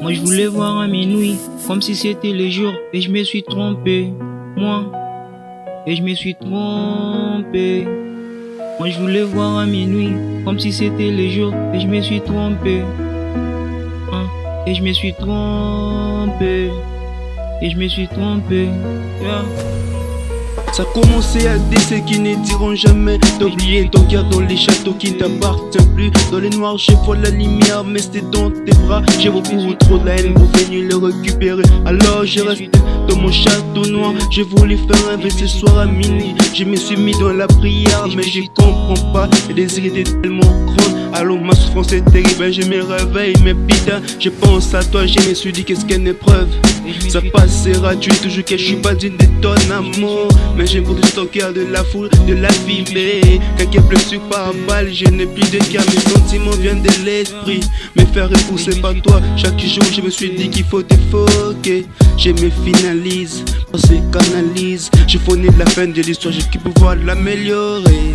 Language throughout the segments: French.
Moi je voulais voir à minuit, comme si c'était le jour, et je me suis trompé, moi, et je me suis trompé. Moi je voulais voir à minuit, comme si c'était le jour, et je me suis trompé, hein, et je me suis trompé, et je me suis trompé, yeah. Ça a commencé à des ceux qui ne diront jamais d'oublier ton cœur dans les châteaux qui ne t'appartiennent plus. Dans les noirs, je vois la lumière, mais c'était dans tes bras. J'ai beaucoup trop de la haine pour venir le récupérer. Alors je reste dans mon château noir. J'ai voulu faire un rêve ce soir à minuit. Je me suis mis dans la prière, mais je comprends pas. Le désir était tellement grand. Alors ma souffrance est terrible, je me réveille, mais putain, je pense à toi. Je me suis dit qu'est-ce qu'une épreuve. Ça passera, tu es toujours que je suis pas digne de ton amour. Mais j'ai pour ton cœur de la foule, de la vie, mais quelques blessures par balle, je n'ai plus de cœur, mes sentiments viennent de l'esprit. Me faire repousser par toi, chaque jour je me suis dit qu'il faut te foquer. Je me finalise, on se canalise. Je fournis la fin de l'histoire, j'ai pu pouvoir l'améliorer.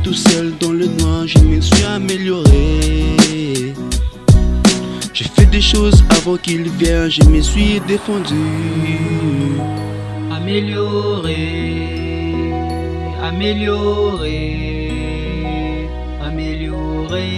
Tout seul dans le noir, je me suis amélioré. J'ai fait des choses avant qu'il vienne, je me suis défendu. Amélioré, amélioré, amélioré.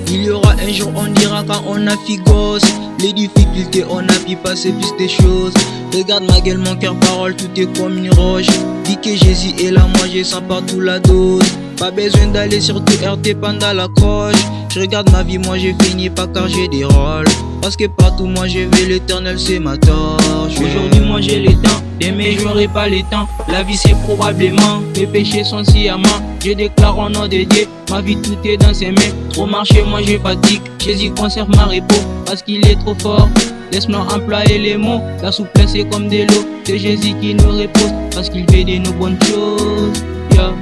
Il y aura un jour, on dira quand on a figos. Les difficultés, on a pu passer plus des choses. Regarde ma gueule, mon cœur, parole, tout est comme une roche. Dis que Jésus est là, moi je sens partout la dose. Pas besoin d'aller sur tout RT pendant la croche. Je regarde ma vie, moi j'ai fini pas car j'ai des rôles. Parce que partout moi je vais, l'éternel c'est ma torche. Aujourd'hui moi j'ai le temps, demain j'aurai pas le temps. La vie c'est probablement, mes péchés sont si amants. Je déclare au nom de Dieu, ma vie tout est dans ses mains. Trop marcher moi je fatigue, Jésus conserve ma repos. Parce qu'il est trop fort, laisse-moi employer les mots. La souplesse c'est comme de l'eau, c'est Jésus qui nous repose. Parce qu'il fait de nos bonnes choses, yeah.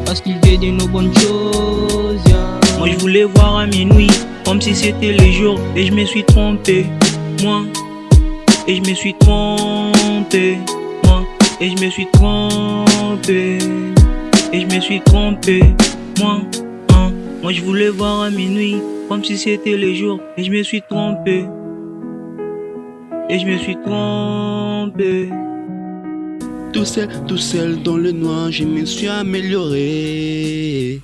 Parce qu'il fait de nos bonnes choses, yeah. Moi je voulais voir à minuit, comme si c'était le jour, et je me suis trompé, moi, et je me suis trompé, moi, et je me suis trompé, et je me suis trompé, moi, hein. Moi je voulais voir à minuit, comme si c'était le jour, et je me suis trompé, et je me suis trompé. Tout seul dans le noir, je me suis amélioré.